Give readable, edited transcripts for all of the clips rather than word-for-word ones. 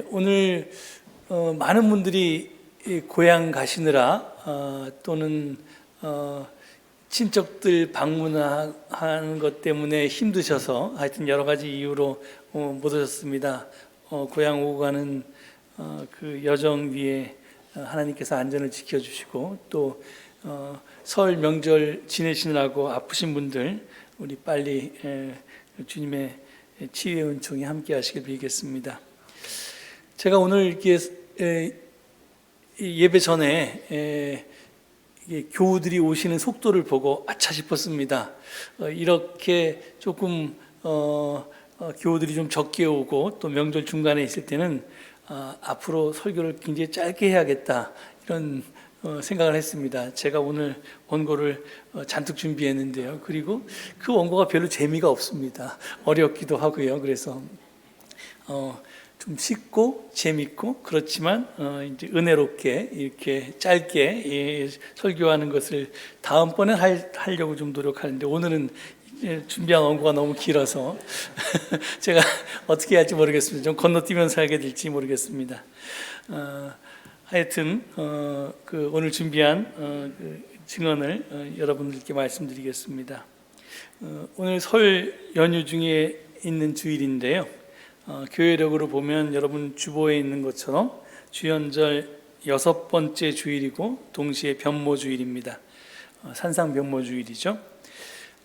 오늘 많은 분들이 고향 가시느라 또는 친척들 방문하는 것 때문에 힘드셔서 하여튼 여러 가지 이유로 못 오셨습니다. 고향 오고 가는 그 여정 위에 하나님께서 안전을 지켜주시고 또 설 명절 지내시느라고 아프신 분들 우리 빨리 주님의 치유의 은총이 함께 하시길 빌겠습니다. 제가 오늘 이렇게 예배 전에 교우들이 오시는 속도를 보고 아차 싶었습니다. 이렇게 조금 교우들이 좀 적게 오고 또 명절 중간에 있을 때는 앞으로 설교를 굉장히 짧게 해야겠다 이런 생각을 했습니다. 제가 오늘 원고를 잔뜩 준비했는데요. 그리고 그 원고가 별로 재미가 없습니다. 어렵기도 하고요. 그래서 좀 쉽고 재밌고 그렇지만 이제 은혜롭게 이렇게 짧게 설교하는 것을 다음번에 하려고 좀 노력하는데 오늘은 준비한 원고가 너무 길어서 제가 어떻게 할지 모르겠습니다. 좀 건너뛰면서 하게 될지 모르겠습니다. 하여튼 그 오늘 준비한 그 증언을 여러분들께 말씀드리겠습니다. 오늘 설 연휴 중에 있는 주일인데요. 교회력으로 보면 여러분 주보에 있는 것처럼 주연절 6번째 주일이고 동시에 변모주일입니다. 산상 변모주일이죠.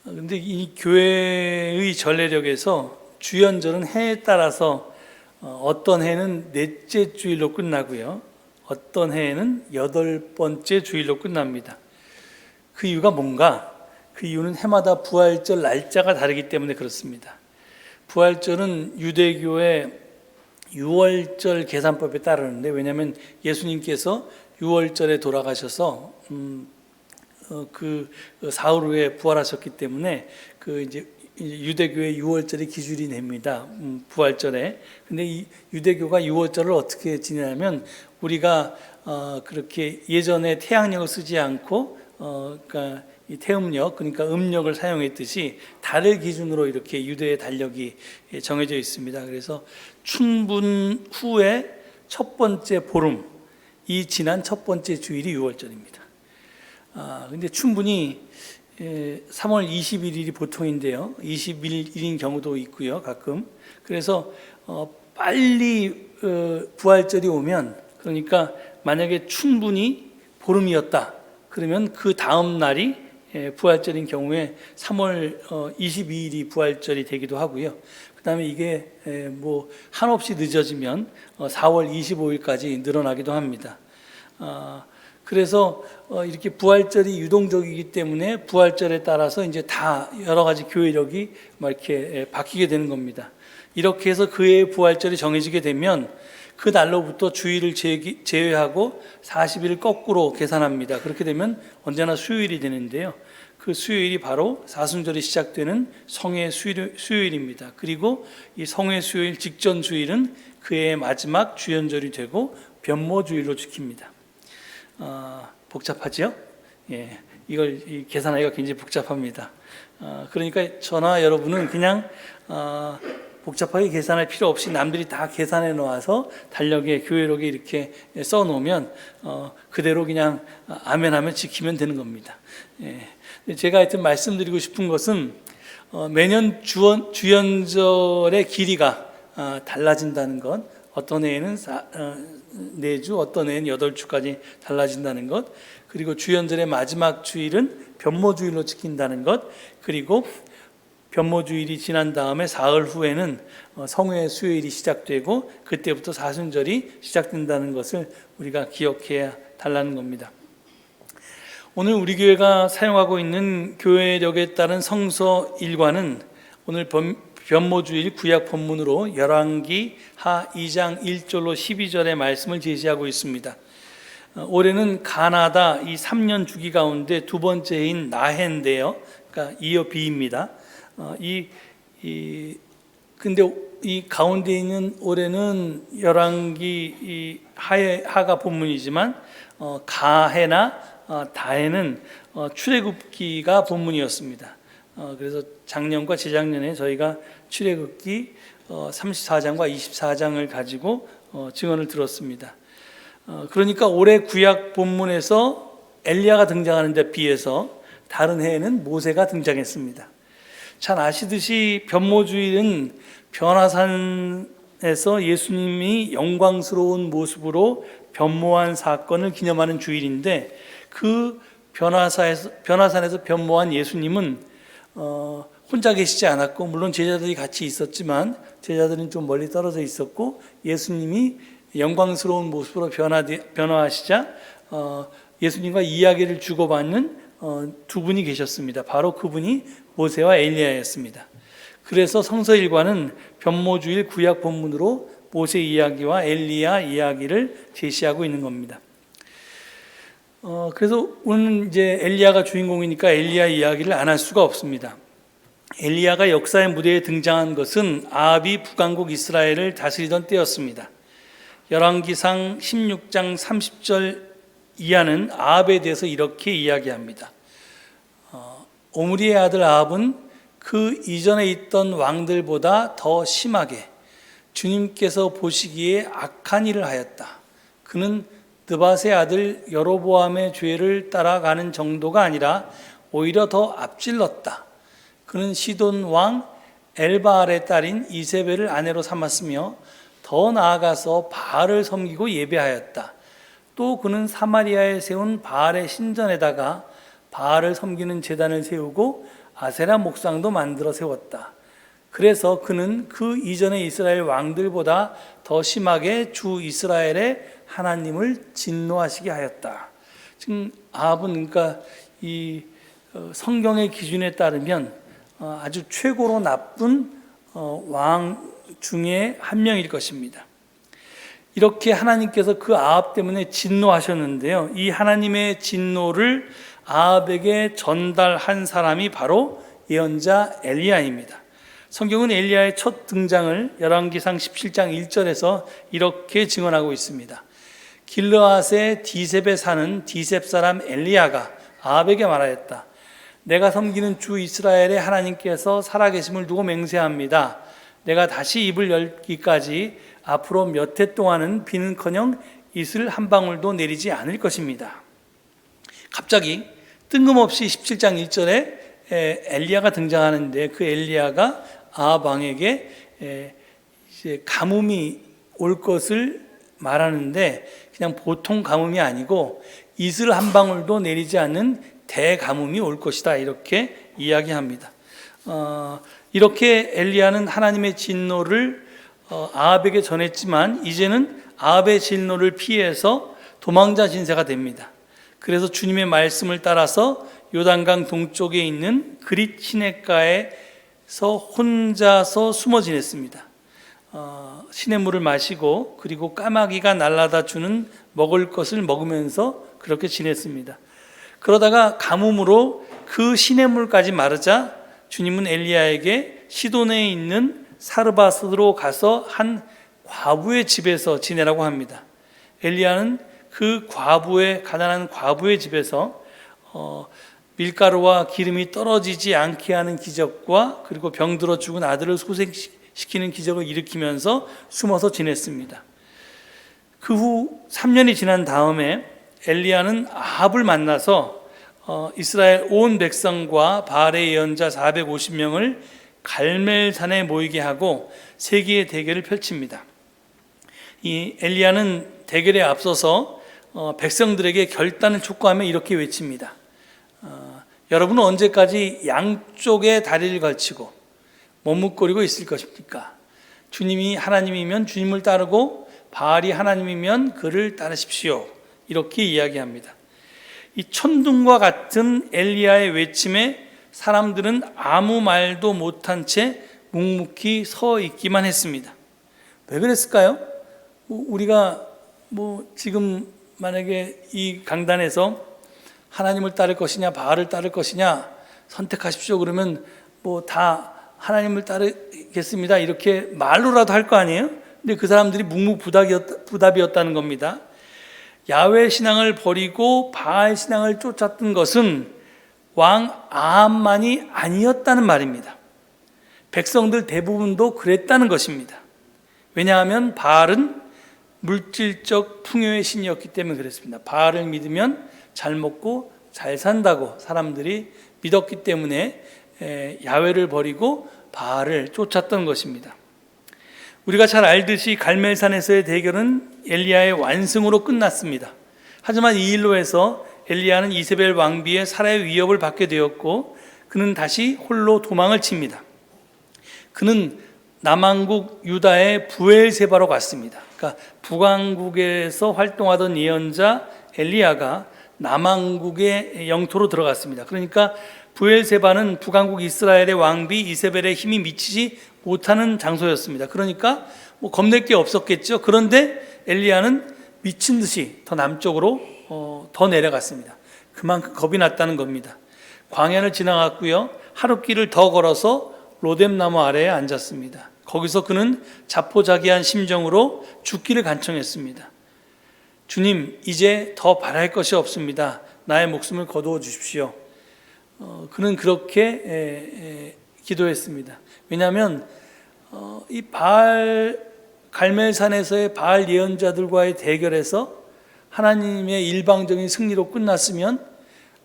근데 이 교회의 전례력에서 주연절은 해에 따라서 어떤 해는 넷째 주일로 끝나고요. 어떤 해에는 8번째 주일로 끝납니다. 그 이유가 뭔가? 그 이유는 해마다 부활절 날짜가 다르기 때문에 그렇습니다. 부활절은 유대교의 6월절 계산법에 따르는데 왜냐하면 예수님께서 6월절에 돌아가셔서 그 사흘 후에 부활하셨기 때문에 그 이제 유대교의 6월절이 기준이 됩니다. 부활절에. 근데 이 유대교가 6월절을 어떻게 지내냐면 우리가 그렇게 예전에 태양력을 쓰지 않고 그러니까 이 태음력, 그러니까 음력을 사용했듯이 달을 기준으로 이렇게 유대의 달력이 정해져 있습니다. 그래서 춘분 후에 첫 번째 보름, 이 지난 첫 번째 주일이 6월절입니다. 근데 춘분이 3월 21일이 보통인데요. 21일인 경우도 있고요, 가끔. 그래서 빨리 부활절이 오면, 그러니까 만약에 춘분이 보름이었다. 그러면 그 다음 날이 부활절인 경우에 3월 22일이 부활절이 되기도 하고요. 그 다음에 이게 뭐 한없이 늦어지면 4월 25일까지 늘어나기도 합니다. 그래서 이렇게 부활절이 유동적이기 때문에 부활절에 따라서 이제 다 여러 가지 교회력이 막 이렇게 바뀌게 되는 겁니다. 이렇게 해서 그의 부활절이 정해지게 되면 그 날로부터 주일을 제외하고 40일을 거꾸로 계산합니다. 그렇게 되면 언제나 수요일이 되는데요. 그 수요일이 바로 사순절이 시작되는 성회 수요일입니다. 그리고 이 성회 수요일 직전 주일은 그의 마지막 주연절이 되고 변모주일로 지킵니다. 복잡하죠? 예, 이걸 계산하기가 굉장히 복잡합니다. 그러니까 저나 여러분은 그냥 복잡하게 계산할 필요 없이 남들이 다 계산해 놓아서 달력에 교회록에 이렇게 써 놓으면 그대로 그냥 아멘하면 지키면 되는 겁니다. 예. 제가 하여튼 말씀드리고 싶은 것은 매년 주연절의 길이가 달라진다는 것, 어떤 해에는 4주, 어떤 해에는 8주까지 달라진다는 것, 그리고 주연절의 마지막 주일은 변모주일로 지킨다는 것, 그리고 변모주일이 지난 다음에 사흘 후에는 성회 수요일이 시작되고 그때부터 사순절이 시작된다는 것을 우리가 기억해야 달라는 겁니다. 오늘 우리 교회가 사용하고 있는 교회력에 따른 성서 일과는 오늘 변모주일 구약 본문으로 열왕기 하 2장 1절로 12절의 말씀을 제시하고 있습니다. 올해는 가나다 이 3년 주기 가운데 두 번째 해인 나해인데요. 그러니까 이어비입니다. 근데 이 가운데 있는 올해는 열왕기 하가 본문이지만 가해나 다해는 출애굽기가 본문이었습니다. 그래서 작년과 재작년에 저희가 출애굽기 34장과 24장을 가지고 증언을 들었습니다. 그러니까 올해 구약 본문에서 엘리야가 등장하는 데 비해서 다른 해에는 모세가 등장했습니다. 잘 아시듯이 변모주일은 변화산에서 예수님이 영광스러운 모습으로 변모한 사건을 기념하는 주일인데, 그 변화산에서 변모한 예수님은 혼자 계시지 않았고, 물론 제자들이 같이 있었지만 제자들은 좀 멀리 떨어져 있었고, 예수님이 영광스러운 모습으로 변화하시자 예수님과 이야기를 주고받는 두 분이 계셨습니다. 바로 그분이 모세와 엘리야였습니다. 그래서 성서일과는 변모주일 구약 본문으로 모세 이야기와 엘리야 이야기를 제시하고 있는 겁니다. 그래서 오늘 이제 엘리야가 주인공이니까 엘리야 이야기를 안 할 수가 없습니다. 엘리야가 역사의 무대에 등장한 것은 아합이 북왕국 이스라엘을 다스리던 때였습니다. 열왕기상 16장 30절 이하는 아합에 대해서 이렇게 이야기합니다. 오므리의 아들 아합은 그 이전에 있던 왕들보다 더 심하게 주님께서 보시기에 악한 일을 하였다. 그는 느밧의 아들 여로보암의 죄를 따라가는 정도가 아니라 오히려 더 앞질렀다. 그는 시돈 왕 엘바알의 딸인 이세벨을 아내로 삼았으며 더 나아가서 바알을 섬기고 예배하였다. 또 그는 사마리아에 세운 바알의 신전에다가 바알을 섬기는 제단을 세우고 아세라 목상도 만들어 세웠다. 그래서 그는 그 이전의 이스라엘 왕들보다 더 심하게 주 이스라엘의 하나님을 진노하시게 하였다. 지금 아합은 그러니까 이 성경의 기준에 따르면 아주 최고로 나쁜 왕 중에 한 명일 것입니다. 이렇게 하나님께서 그 아합 때문에 진노하셨는데요. 이 하나님의 진노를 아합에게 전달한 사람이 바로 예언자 엘리야입니다. 성경은 엘리야의 첫 등장을 열왕기상 17장 1절에서 이렇게 증언하고 있습니다. 길르앗의 디셉에 사는 디셉 사람 엘리야가 아합에게 말하였다. 내가 섬기는 주 이스라엘의 하나님께서 살아계심을 두고 맹세합니다. 내가 다시 입을 열기까지 앞으로 몇 해 동안은 비는커녕 이슬 한 방울도 내리지 않을 것입니다. 갑자기 뜬금없이 17장 1절에 엘리야가 등장하는데, 그 엘리야가 아합 왕에게 이제 가뭄이 올 것을 말하는데, 그냥 보통 가뭄이 아니고 이슬 한 방울도 내리지 않는 대가뭄이 올 것이다, 이렇게 이야기합니다. 이렇게 엘리야는 하나님의 진노를 아합에게 전했지만 이제는 아합의 진노를 피해서 도망자 신세가 됩니다. 그래서 주님의 말씀을 따라서 요단강 동쪽에 있는 그릿 시냇가에서 혼자서 숨어 지냈습니다. 시냇물을 마시고 그리고 까마귀가 날라다 주는 먹을 것을 먹으면서 그렇게 지냈습니다. 그러다가 가뭄으로 그 시냇물까지 마르자 주님은 엘리야에게 시돈에 있는 사르밧으로 가서 한 과부의 집에서 지내라고 합니다. 엘리야는 그 가난한 과부의 집에서 밀가루와 기름이 떨어지지 않게 하는 기적과 그리고 병들어 죽은 아들을 소생시키는 기적을 일으키면서 숨어서 지냈습니다. 그 후 3년이 지난 다음에 엘리야는 아합을 만나서 이스라엘 온 백성과 바알의 예언자 450명을 갈멜산에 모이게 하고 세기의 대결을 펼칩니다. 이 엘리야는 대결에 앞서서 백성들에게 결단을 촉구하며 이렇게 외칩니다. 여러분은 언제까지 양쪽에 다리를 걸치고 머뭇거리고 있을 것입니까? 주님이 하나님이면 주님을 따르고 바알이 하나님이면 그를 따르십시오. 이렇게 이야기합니다. 이 천둥과 같은 엘리야의 외침에 사람들은 아무 말도 못한 채 묵묵히 서 있기만 했습니다. 왜 그랬을까요? 우리가 지금 만약에 이 강단에서 하나님을 따를 것이냐 바알을 따를 것이냐 선택하십시오 그러면 다 하나님을 따르겠습니다 이렇게 말로라도 할 거 아니에요? 근데 그 사람들이 묵묵부답이었다는 겁니다. 야훼 신앙을 버리고 바알 신앙을 쫓았던 것은 왕 아합만이 아니었다는 말입니다. 백성들 대부분도 그랬다는 것입니다. 왜냐하면 바알은 물질적 풍요의 신이었기 때문에 그랬습니다. 바알을 믿으면 잘 먹고 잘 산다고 사람들이 믿었기 때문에 야훼를 버리고 바알을 쫓았던 것입니다. 우리가 잘 알듯이 갈멜산에서의 대결은 엘리야의 완승으로 끝났습니다. 하지만 이 일로 해서 엘리야는 이세벨 왕비의 살해 위협을 받게 되었고 그는 다시 홀로 도망을 칩니다. 그는 남왕국 유다의 부엘세바로 갔습니다. 그러니까 북왕국에서 활동하던 예언자 엘리야가 남왕국의 영토로 들어갔습니다. 그러니까 부엘세바는 북왕국 이스라엘의 왕비 이세벨의 힘이 미치지 못하는 장소였습니다. 그러니까 뭐 겁낼 게 없었겠죠. 그런데 엘리야는 미친 듯이 더 남쪽으로 더 내려갔습니다. 그만큼 겁이 났다는 겁니다. 광야를 지나갔고요. 하룻길을 더 걸어서 로뎀나무 아래에 앉았습니다. 거기서 그는 자포자기한 심정으로 죽기를 간청했습니다. 주님, 이제 더 바랄 것이 없습니다. 나의 목숨을 거두어 주십시오. 그는 그렇게 기도했습니다. 왜냐하면 이 바알 갈멜산에서의 바알 예언자들과의 대결에서 하나님의 일방적인 승리로 끝났으면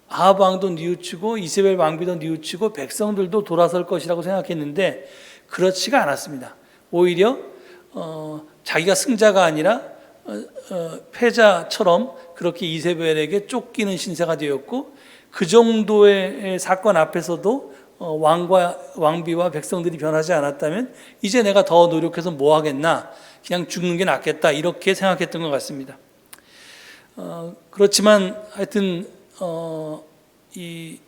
아합 왕도 뉘우치고 이세벨 왕비도 뉘우치고 백성들도 돌아설 것이라고 생각했는데 그렇지가 않았습니다. 오히려 자기가 승자가 아니라 패자처럼 그렇게 이세벨에게 쫓기는 신세가 되었고 그 정도의 사건 앞에서도 왕비와 백성들이 변하지 않았다면 이제 내가 더 노력해서 뭐 하겠나, 그냥 죽는 게 낫겠다, 이렇게 생각했던 것 같습니다. 그렇지만 하여튼 이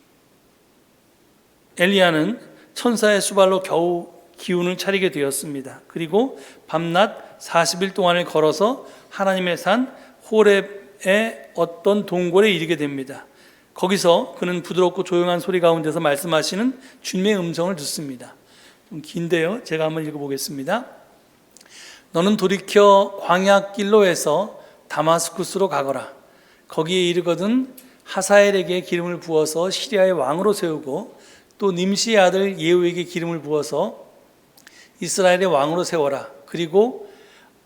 엘리야는 천사의 수발로 겨우 기운을 차리게 되었습니다. 그리고 밤낮 40일 동안을 걸어서 하나님의 산 호렙의 어떤 동굴에 이르게 됩니다. 거기서 그는 부드럽고 조용한 소리 가운데서 말씀하시는 주님의 음성을 듣습니다. 좀 긴데요. 제가 한번 읽어보겠습니다. 너는 돌이켜 광야길로 해서 다마스쿠스로 가거라. 거기에 이르거든 하사엘에게 기름을 부어서 시리아의 왕으로 세우고 또 님시의 아들 예후에게 기름을 부어서 이스라엘의 왕으로 세워라. 그리고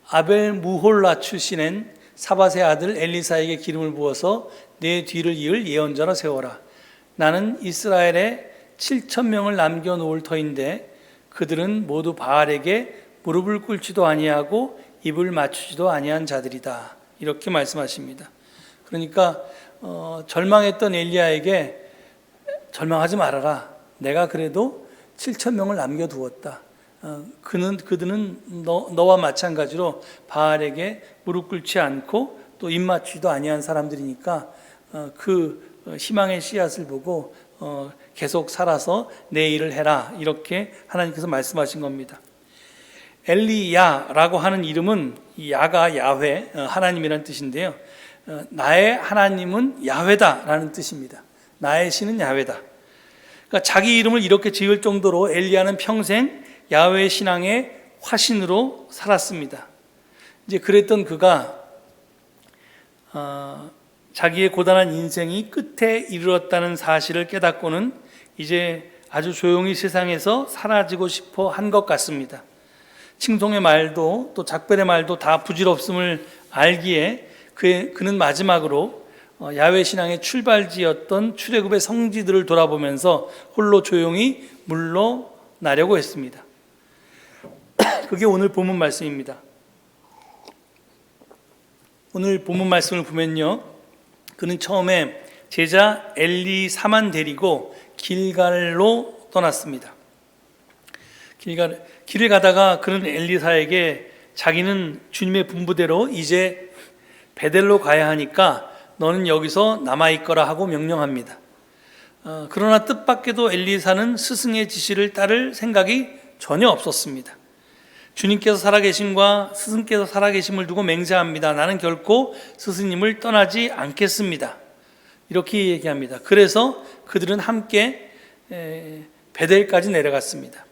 아벨 무홀라 출신인 사밧의 아들 엘리사에게 기름을 부어서 내 뒤를 이을 예언자로 세워라. 나는 이스라엘에 7,000명을 남겨놓을 터인데 그들은 모두 바알에게 무릎을 꿇지도 아니하고 입을 맞추지도 아니한 자들이다. 이렇게 말씀하십니다. 그러니까 절망했던 엘리야에게 절망하지 말아라. 내가 그래도 7,000명을 남겨두었다. 그들은 너와 마찬가지로 바알에게 무릎 꿇지 않고 또 입 맞추지도 아니한 사람들이니까 그 희망의 씨앗을 보고 계속 살아서 내 일을 해라. 이렇게 하나님께서 말씀하신 겁니다. 엘리야라고 하는 이름은 야가 야훼, 하나님이라는 뜻인데요. 나의 하나님은 야훼다라는 뜻입니다. 나의 신은 야훼다. 그러니까 자기 이름을 이렇게 지을 정도로 엘리야는 평생 야훼 신앙의 화신으로 살았습니다. 이제 그랬던 그가 자기의 고단한 인생이 끝에 이르렀다는 사실을 깨닫고는 이제 아주 조용히 세상에서 사라지고 싶어 한 것 같습니다. 칭송의 말도 또 작별의 말도 다 부질없음을 알기에 그는 마지막으로 야훼 신앙의 출발지였던 출애굽의 성지들을 돌아보면서 홀로 조용히 물러나려고 했습니다. 그게 오늘 본문 말씀입니다. 오늘 본문 말씀을 보면요, 그는 처음에 제자 엘리사만 데리고 길갈로 떠났습니다. 길을 가다가 그는 엘리사에게 자기는 주님의 분부대로 이제 베델로 가야 하니까 너는 여기서 남아있거라 하고 명령합니다. 그러나 뜻밖에도 엘리사는 스승의 지시를 따를 생각이 전혀 없었습니다. 주님께서 살아계심과 스승께서 살아계심을 두고 맹세합니다. 나는 결코 스승님을 떠나지 않겠습니다. 이렇게 얘기합니다. 그래서 그들은 함께 베델까지 내려갔습니다.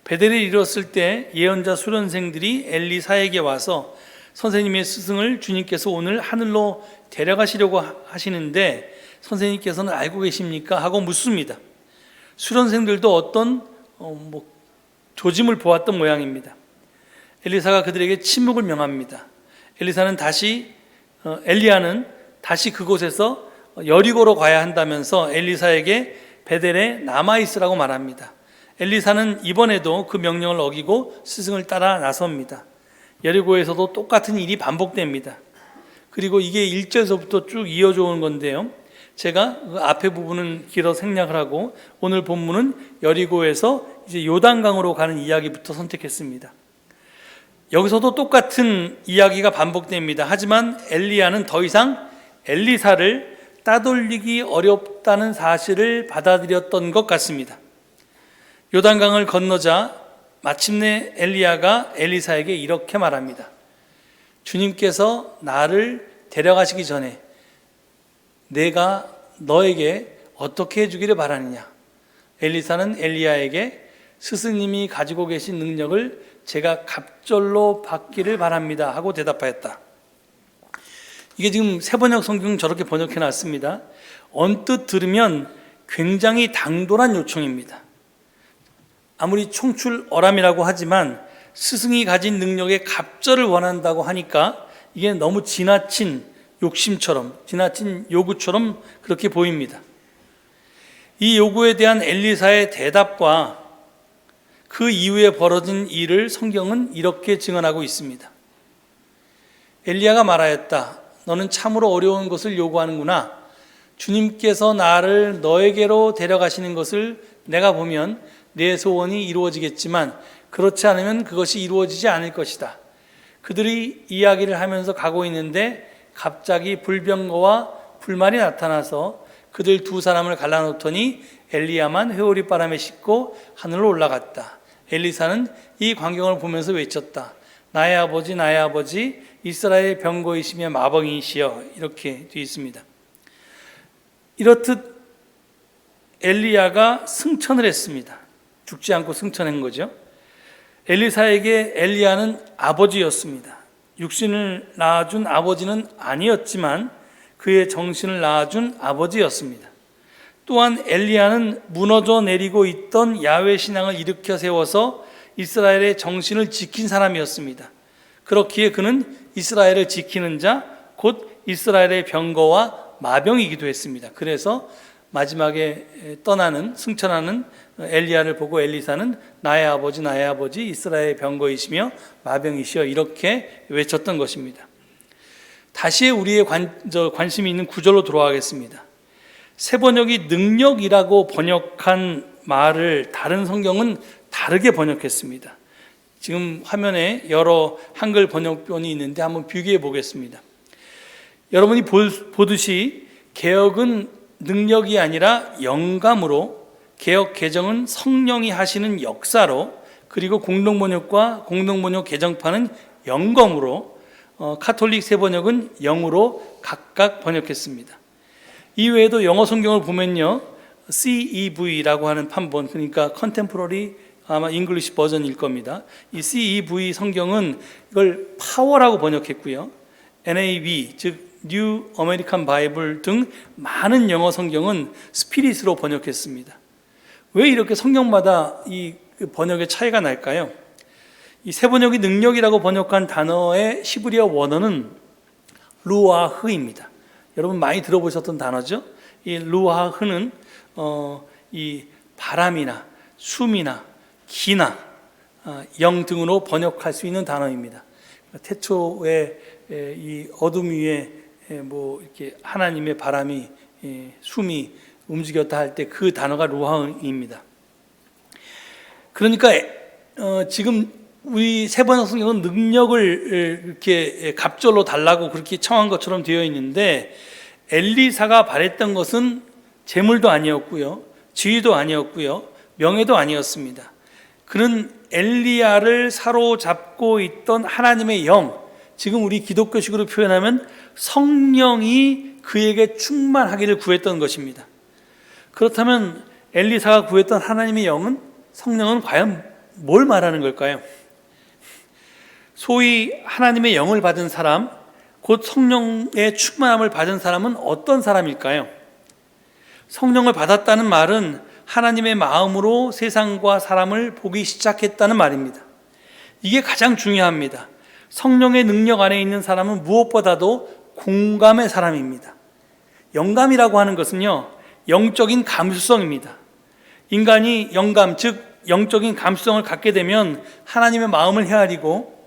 베델에 이르렀을 때 예언자 수련생들이 엘리사에게 와서 선생님의 스승을 주님께서 오늘 하늘로 데려가시려고 하시는데 선생님께서는 알고 계십니까? 하고 묻습니다. 수련생들도 어떤 조짐을 보았던 모양입니다. 엘리사가 그들에게 침묵을 명합니다. 엘리야는 다시 그곳에서 여리고로 가야 한다면서 엘리사에게 베델에 남아있으라고 말합니다. 엘리사는 이번에도 그 명령을 어기고 스승을 따라 나섭니다. 여리고에서도 똑같은 일이 반복됩니다. 그리고 이게 1절에서부터 쭉 이어져 오는 건데요, 제가 그 앞에 부분은 길어 생략을 하고 오늘 본문은 여리고에서 이제 요단강으로 가는 이야기부터 선택했습니다. 여기서도 똑같은 이야기가 반복됩니다. 하지만 엘리야는 더 이상 엘리사를 따돌리기 어렵다는 사실을 받아들였던 것 같습니다. 요단강을 건너자 마침내 엘리야가 엘리사에게 이렇게 말합니다. 주님께서 나를 데려가시기 전에 내가 너에게 어떻게 해주기를 바라느냐? 엘리사는 엘리야에게 스승님이 가지고 계신 능력을 제가 갑절로 받기를 바랍니다 하고 대답하였다. 이게 지금 새번역 성경 저렇게 번역해 놨습니다. 언뜻 들으면 굉장히 당돌한 요청입니다. 아무리 총출어람이라고 하지만 스승이 가진 능력의 갑절을 원한다고 하니까 이게 너무 지나친 욕심처럼, 지나친 요구처럼 그렇게 보입니다. 이 요구에 대한 엘리사의 대답과 그 이후에 벌어진 일을 성경은 이렇게 증언하고 있습니다. 엘리야가 말하였다. 너는 참으로 어려운 것을 요구하는구나. 주님께서 나를 너에게로 데려가시는 것을 내가 보면 내 소원이 이루어지겠지만 그렇지 않으면 그것이 이루어지지 않을 것이다. 그들이 이야기를 하면서 가고 있는데 갑자기 불병거와 불말이 나타나서 그들 두 사람을 갈라놓더니 엘리야만 회오리바람에 싣고 하늘로 올라갔다. 엘리사는 이 광경을 보면서 외쳤다. 나의 아버지, 나의 아버지, 이스라엘 병거이시며 마병이시여. 이렇게 되어 있습니다. 이렇듯 엘리야가 승천을 했습니다. 죽지 않고 승천한 거죠. 엘리사에게 엘리야는 아버지였습니다. 육신을 낳아준 아버지는 아니었지만 그의 정신을 낳아준 아버지였습니다. 또한 엘리야는 무너져 내리고 있던 야훼 신앙을 일으켜 세워서 이스라엘의 정신을 지킨 사람이었습니다. 그렇기에 그는 이스라엘을 지키는 자, 곧 이스라엘의 병거와 마병이기도 했습니다. 그래서 마지막에 떠나는, 승천하는 엘리야를 보고 엘리사는 나의 아버지 이스라엘의 병거이시며 마병이시여 이렇게 외쳤던 것입니다. 다시 우리의 관심이 있는 구절로 돌아가겠습니다. 새 번역이 능력이라고 번역한 말을 다른 성경은 다르게 번역했습니다. 지금 화면에 여러 한글 번역본이 있는데 한번 비교해 보겠습니다. 여러분이 보듯이 개역은 능력이 아니라 영감으로, 개역 개정은 성령이 하시는 역사로, 그리고 공동번역과 공동번역 개정판은 영검으로, 카톨릭 세번역은 영으로 각각 번역했습니다. 이외에도 영어 성경을 보면요, CEV라고 하는 판본, 그러니까 컨템포러리 아마 잉글리시 버전일 겁니다. 이 CEV 성경은 이걸 파워라고 번역했고요. NAB, 즉 뉴 아메리칸 바이블 등 많은 영어 성경은 스피릿으로 번역했습니다. 왜 이렇게 성경마다 이 번역의 차이가 날까요? 이 새 번역이 능력이라고 번역한 단어의 히브리어 원어는 루아흐입니다. 여러분 많이 들어보셨던 단어죠? 이 루아흐는 이 바람이나 숨이나 기나 영 등으로 번역할 수 있는 단어입니다. 태초에 이 어둠 위에 뭐 이렇게 하나님의 바람이, 숨이 움직였다 할 때 그 단어가 루아흐입니다. 그러니까 지금 우리 새 번역 성경은 능력을 이렇게 갑절로 달라고 그렇게 청한 것처럼 되어 있는데, 엘리사가 바랬던 것은 재물도 아니었고요, 지위도 아니었고요, 명예도 아니었습니다. 그는 엘리야를 사로잡고 있던 하나님의 영, 지금 우리 기독교식으로 표현하면 성령이 그에게 충만하기를 구했던 것입니다. 그렇다면 엘리사가 구했던 하나님의 영은, 성령은 과연 뭘 말하는 걸까요? 소위 하나님의 영을 받은 사람, 곧 성령의 충만함을 받은 사람은 어떤 사람일까요? 성령을 받았다는 말은 하나님의 마음으로 세상과 사람을 보기 시작했다는 말입니다. 이게 가장 중요합니다. 성령의 능력 안에 있는 사람은 무엇보다도 공감의 사람입니다. 영감이라고 하는 것은요, 영적인 감수성입니다. 인간이 영감, 즉 영적인 감수성을 갖게 되면 하나님의 마음을 헤아리고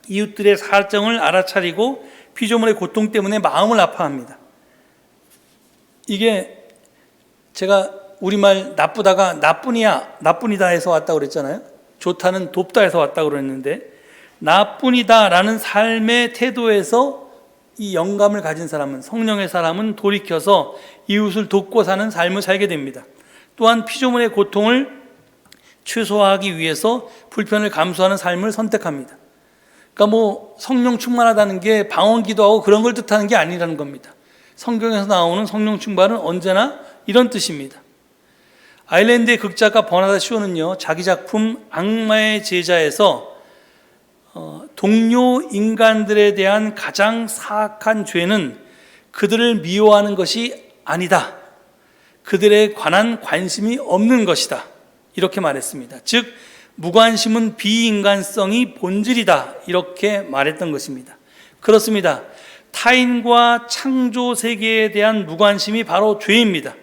이웃들의 사정을 알아차리고 피조물의 고통 때문에 마음을 아파합니다. 이게 제가 우리말 나쁘다가 나뿐이야, 나뿐이다 해서 왔다고 그랬잖아요. 좋다는 돕다 해서 왔다고 그랬는데, 나뿐이다 라는 삶의 태도에서 이 영감을 가진 사람은, 성령의 사람은 돌이켜서 이웃을 돕고 사는 삶을 살게 됩니다. 또한 피조물의 고통을 최소화하기 위해서 불편을 감수하는 삶을 선택합니다. 그러니까 성령 충만하다는 게 방언 기도하고 그런 걸 뜻하는 게 아니라는 겁니다. 성경에서 나오는 성령 충만은 언제나 이런 뜻입니다. 아일랜드의 극작가 버나드 쇼는요, 자기 작품 악마의 제자에서 동료 인간들에 대한 가장 사악한 죄는 그들을 미워하는 것이 아니다, 그들에 관한 관심이 없는 것이다, 이렇게 말했습니다. 즉 무관심은 비인간성이 본질이다, 이렇게 말했던 것입니다. 그렇습니다. 타인과 창조 세계에 대한 무관심이 바로 죄입니다.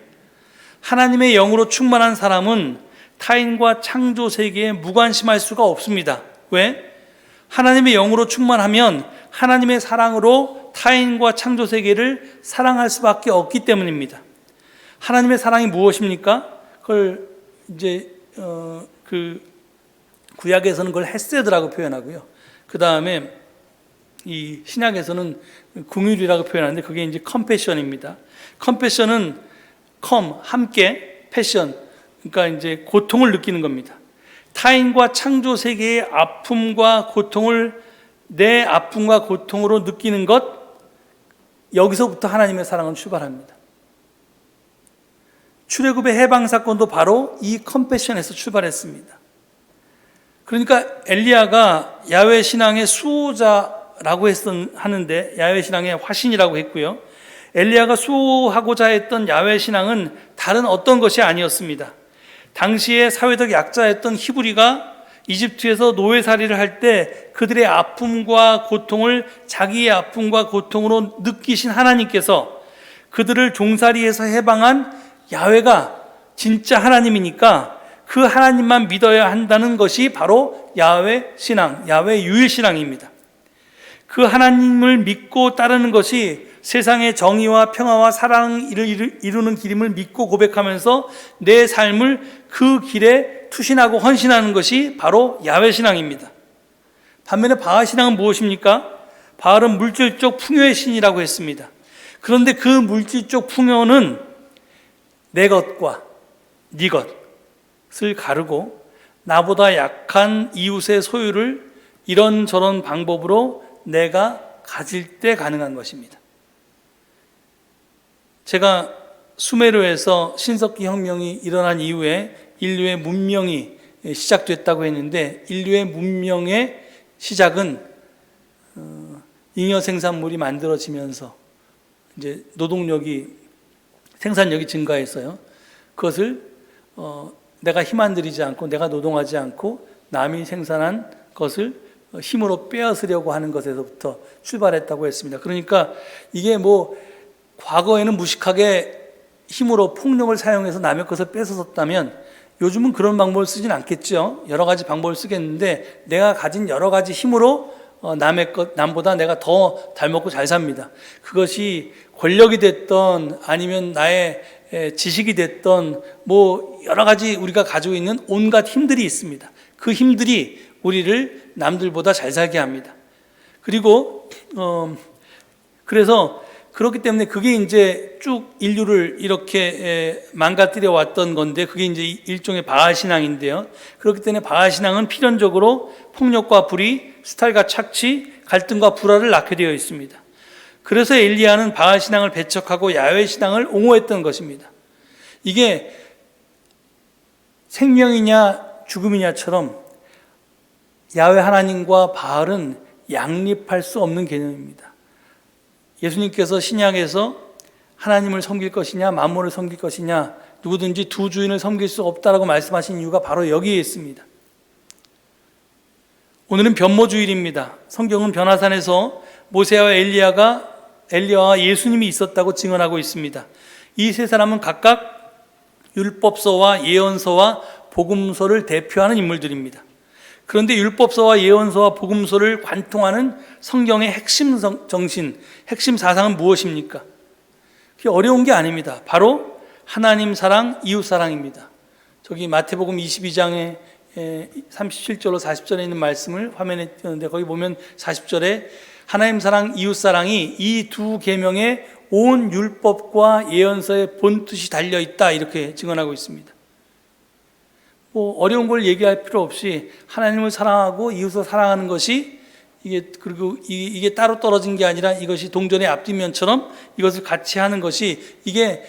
하나님의 영으로 충만한 사람은 타인과 창조 세계에 무관심할 수가 없습니다. 왜? 하나님의 영으로 충만하면 하나님의 사랑으로 타인과 창조 세계를 사랑할 수밖에 없기 때문입니다. 하나님의 사랑이 무엇입니까? 그걸 이제 구약에서는 그걸 헤세드라고 표현하고요. 그 다음에 이 신약에서는 긍휼이라고 표현하는데 그게 이제 컴패션입니다. 컴패션은 함께, 패션, 그러니까 이제 고통을 느끼는 겁니다. 타인과 창조 세계의 아픔과 고통을 내 아픔과 고통으로 느끼는 것, 여기서부터 하나님의 사랑은 출발합니다. 출애굽의 해방 사건도 바로 이 컴패션에서 출발했습니다. 그러니까 엘리야가 야훼 신앙의 수호자라고 하는데, 야훼 신앙의 화신이라고 했고요. 엘리야가 수호하고자 했던 야훼 신앙은 다른 어떤 것이 아니었습니다. 당시에 사회적 약자였던 히브리가 이집트에서 노예살이를 할 때 그들의 아픔과 고통을 자기의 아픔과 고통으로 느끼신 하나님께서 그들을 종살이에서 해방한 야훼가 진짜 하나님이니까 그 하나님만 믿어야 한다는 것이 바로 야훼 신앙, 야훼 유일 신앙입니다. 그 하나님을 믿고 따르는 것이 세상의 정의와 평화와 사랑을 이루는 길임을 믿고 고백하면서 내 삶을 그 길에 투신하고 헌신하는 것이 바로 야훼 신앙입니다. 반면에 바알 신앙은 무엇입니까? 바알은 물질적 풍요의 신이라고 했습니다. 그런데 그 물질적 풍요는 내 것과 네 것을 가르고 나보다 약한 이웃의 소유를 이런저런 방법으로 내가 가질 때 가능한 것입니다. 제가 수메르에서 신석기 혁명이 일어난 이후에 인류의 문명이 시작됐다고 했는데, 인류의 문명의 시작은 잉여 생산물이 만들어지면서 이제 생산력이 증가했어요. 그것을 내가 힘 안 들이지 않고 내가 노동하지 않고 남이 생산한 것을 힘으로 빼앗으려고 하는 것에서부터 출발했다고 했습니다. 그러니까 이게 과거에는 무식하게 힘으로 폭력을 사용해서 남의 것을 뺏었었다면 요즘은 그런 방법을 쓰진 않겠죠. 여러 가지 방법을 쓰겠는데 내가 가진 여러 가지 힘으로 남보다 내가 더 잘 먹고 잘 삽니다. 그것이 권력이 됐던 아니면 나의 지식이 됐던 여러 가지 우리가 가지고 있는 온갖 힘들이 있습니다. 그 힘들이 우리를 남들보다 잘 살게 합니다. 그리고 그래서 그렇기 때문에 그게 이제 쭉 인류를 이렇게 망가뜨려 왔던 건데, 그게 이제 일종의 바알 신앙인데요. 그렇기 때문에 바알 신앙은 필연적으로 폭력과 불의, 수탈과 착취, 갈등과 불화를 낳게 되어 있습니다. 그래서 엘리야는 바알 신앙을 배척하고 야훼 신앙을 옹호했던 것입니다. 이게 생명이냐 죽음이냐처럼 야훼 하나님과 바알은 양립할 수 없는 개념입니다. 예수님께서 신약에서 하나님을 섬길 것이냐 만물을 섬길 것이냐, 누구든지 두 주인을 섬길 수 없다라고 말씀하신 이유가 바로 여기에 있습니다. 오늘은 변모주일입니다. 성경은 변화산에서 모세와 엘리야와 예수님이 있었다고 증언하고 있습니다. 이 세 사람은 각각 율법서와 예언서와 복음서를 대표하는 인물들입니다. 그런데 율법서와 예언서와 복음서를 관통하는 성경의 핵심 정신, 핵심 사상은 무엇입니까? 그게 어려운 게 아닙니다. 바로 하나님 사랑, 이웃 사랑입니다. 저기 마태복음 22장에 37절로 40절에 있는 말씀을 화면에 띄웠는데, 거기 보면 40절에 하나님 사랑, 이웃 사랑이 이 두 계명에 온 율법과 예언서의 본뜻이 달려 있다, 이렇게 증언하고 있습니다. 뭐 어려운 걸 얘기할 필요 없이 하나님을 사랑하고 이웃을 사랑하는 것이 이게 따로 떨어진 게 아니라 이것이 동전의 앞뒷면처럼 이것을 같이 하는 것이 이게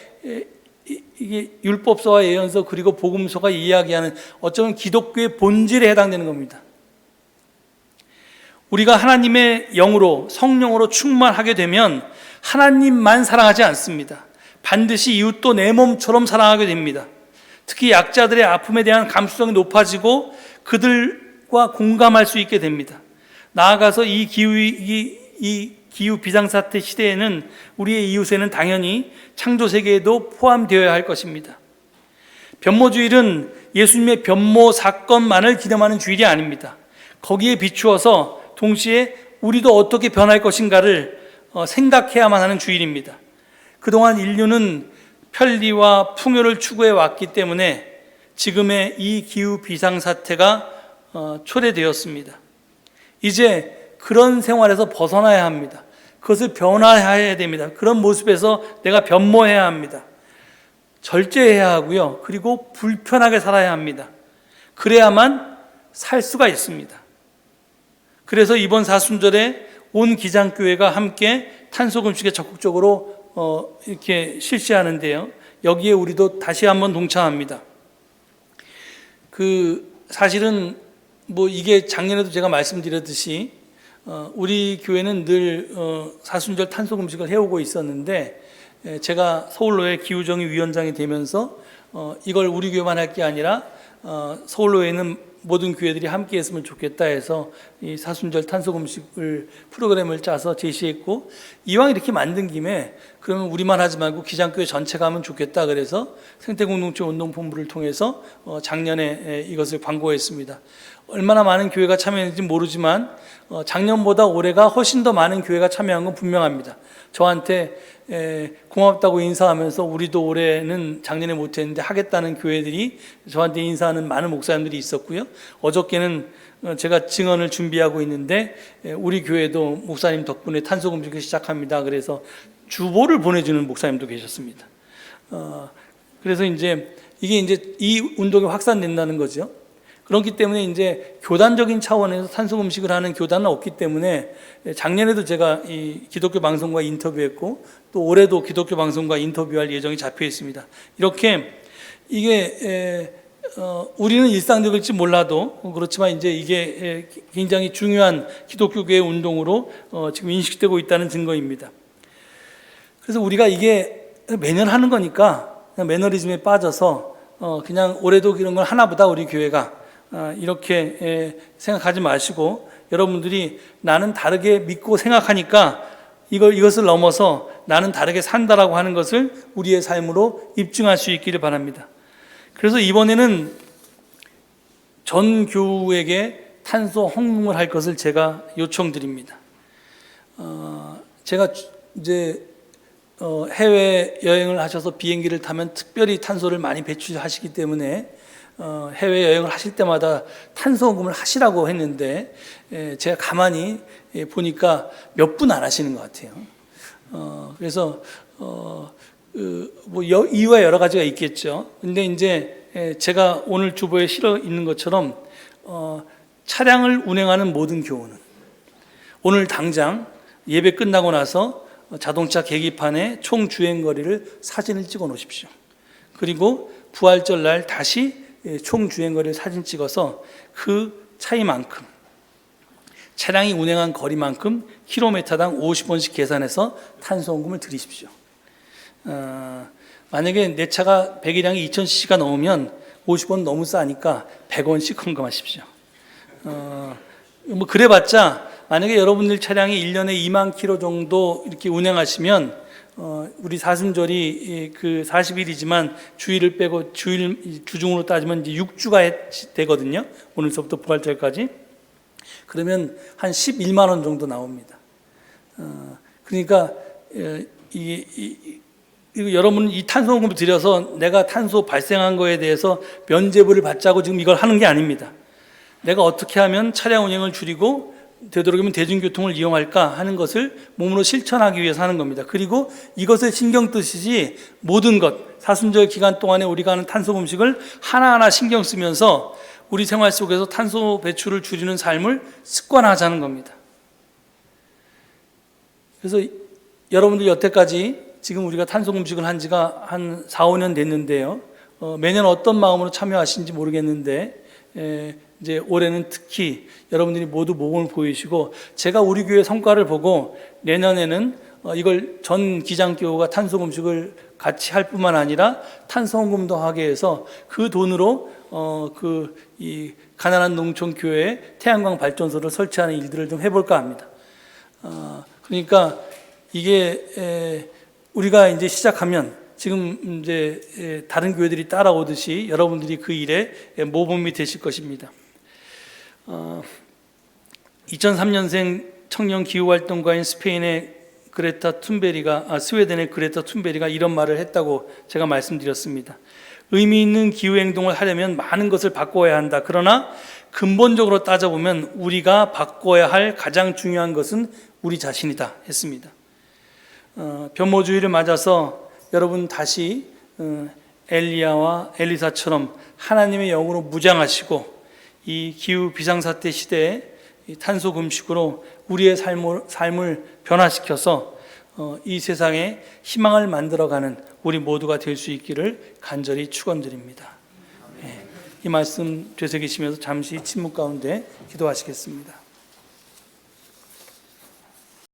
율법서와 예언서 그리고 복음서가 이야기하는 어쩌면 기독교의 본질에 해당되는 겁니다. 우리가 하나님의 영으로, 성령으로 충만하게 되면 하나님만 사랑하지 않습니다. 반드시 이웃도 내 몸처럼 사랑하게 됩니다. 특히 약자들의 아픔에 대한 감수성이 높아지고 그들과 공감할 수 있게 됩니다. 나아가서 이 기후 비상사태 시대에는 우리의 이웃에는 당연히 창조 세계에도 포함되어야 할 것입니다. 변모주일은 예수님의 변모 사건만을 기념하는 주일이 아닙니다. 거기에 비추어서 동시에 우리도 어떻게 변할 것인가를 생각해야만 하는 주일입니다. 그동안 인류는 편리와 풍요를 추구해 왔기 때문에 지금의 이 기후 비상사태가 초래되었습니다. 이제 그런 생활에서 벗어나야 합니다. 그것을 변화해야 됩니다. 그런 모습에서 내가 변모해야 합니다. 절제해야 하고요. 그리고 불편하게 살아야 합니다. 그래야만 살 수가 있습니다. 그래서 이번 사순절에 온 기장교회가 함께 탄소금식에 적극적으로 이렇게 실시하는데요. 여기에 우리도 다시 한번 동참합니다. 사실은 뭐 이게 작년에도 제가 말씀드렸듯이 우리 교회는 늘 사순절 탄소금식을 해오고 있었는데, 제가 서울로회 기후정의 위원장이 되면서 이걸 우리 교회만 할 게 아니라 서울로회는 모든 교회들이 함께 했으면 좋겠다 해서 이 사순절 탄소금식을 프로그램을 짜서 제시했고, 이왕 이렇게 만든 김에 그러면 우리만 하지 말고 기장교회 전체가 하면 좋겠다 그래서 생태공동체 운동본부를 통해서 작년에 이것을 광고했습니다. 얼마나 많은 교회가 참여했는지 모르지만 작년보다 올해가 훨씬 더 많은 교회가 참여한 건 분명합니다. 저한테 고맙다고 인사하면서 우리도 올해는 작년에 못했는데 하겠다는 교회들이 저한테 인사하는 많은 목사님들이 있었고요. 어저께는 제가 증언을 준비하고 있는데 우리 교회도 목사님 덕분에 탄소금식을 시작합니다. 그래서 주보를 보내주는 목사님도 계셨습니다. 그래서 이제 이게 이제 이 운동이 확산된다는 거죠. 그렇기 때문에 이제 교단적인 차원에서 탄소금식을 하는 교단은 없기 때문에 작년에도 제가 이 기독교 방송과 인터뷰했고 또 올해도 기독교 방송과 인터뷰할 예정이 잡혀 있습니다. 이렇게 이게 우리는 일상적일지 몰라도 그렇지만 이제 이게 굉장히 중요한 기독교계의 운동으로 지금 인식되고 있다는 증거입니다. 그래서 우리가 이게 매년 하는 거니까 그냥 매너리즘에 빠져서 그냥 올해도 이런 걸 하나보다 우리 교회가 이렇게 생각하지 마시고, 여러분들이 나는 다르게 믿고 생각하니까 이것을 넘어서 나는 다르게 산다라고 하는 것을 우리의 삶으로 입증할 수 있기를 바랍니다. 그래서 이번에는 전 교우에게 탄소 헌금을 할 것을 제가 요청드립니다. 제가 이제 해외 여행을 하셔서 비행기를 타면 특별히 탄소를 많이 배출하시기 때문에 해외 여행을 하실 때마다 탄소 헌금을 하시라고 했는데 제가 가만히 보니까 몇 분 안 하시는 것 같아요. 그래서 뭐 이유가 여러 가지가 있겠죠. 근데 이제 제가 오늘 주보에 실어 있는 것처럼 차량을 운행하는 모든 교우는 오늘 당장 예배 끝나고 나서 자동차 계기판에 총 주행 거리를 사진을 찍어 놓으십시오. 그리고 부활절 날 다시 총 주행거리를 사진 찍어서 그 차이만큼, 차량이 운행한 거리만큼 킬로미터당 50원씩 계산해서 탄소헌금을 드리십시오. 만약에 내 차가 배기량이 2000cc가 넘으면 50원 너무 싸니까 100원씩 헌금하십시오. 뭐 그래봤자 만약에 여러분들 차량이 1년에 2만 킬로 정도 이렇게 운행하시면 우리 사순절이 그 40일이지만 주일을 빼고 주중으로 따지면 이제 6주가 되거든요. 오늘서부터 부활절까지. 그러면 한 11만 원 정도 나옵니다. 그러니까 여러분 이 탄소요금을 들여서 내가 탄소 발생한 거에 대해서 면제부를 받자고 지금 이걸 하는 게 아닙니다. 내가 어떻게 하면 차량 운행을 줄이고 되도록이면 대중교통을 이용할까 하는 것을 몸으로 실천하기 위해서 하는 겁니다. 그리고 이것에 신경 쓰시지 모든 것, 사순절 기간 동안에 우리가 하는 탄소 음식을 하나하나 신경 쓰면서 우리 생활 속에서 탄소 배출을 줄이는 삶을 습관화하자는 겁니다. 그래서 여러분들 여태까지 지금 우리가 탄소 음식을 한 지가 한 4, 5년 됐는데요. 매년 어떤 마음으로 참여하시는지 모르겠는데 이제 올해는 특히 여러분들이 모두 모범을 보이시고 제가 우리 교회 성과를 보고 내년에는 이걸 전 기장교우가 탄소 음식을 같이 할 뿐만 아니라 탄소 헌금도 하게 해서 그 돈으로 이 가난한 농촌 교회에 태양광 발전소를 설치하는 일들을 좀 해볼까 합니다. 그러니까 이게 우리가 이제 시작하면 지금 이제 다른 교회들이 따라오듯이 여러분들이 그 일에 모범이 되실 것입니다. 2003년생 청년 기후활동가인 스웨덴의 그레타 툰베리가 이런 말을 했다고 제가 말씀드렸습니다. 의미 있는 기후행동을 하려면 많은 것을 바꿔야 한다. 그러나 근본적으로 따져보면 우리가 바꿔야 할 가장 중요한 것은 우리 자신이다 했습니다. 변모주의를 맞아서 여러분 다시 엘리야와 엘리사처럼 하나님의 영으로 무장하시고 이 기후 비상사태 시대에 탄소 금식으로 우리의 삶을 변화시켜서 이 세상에 희망을 만들어가는 우리 모두가 될 수 있기를 간절히 축원드립니다. 이 말씀 되새기시면서 잠시 침묵 가운데 기도하시겠습니다.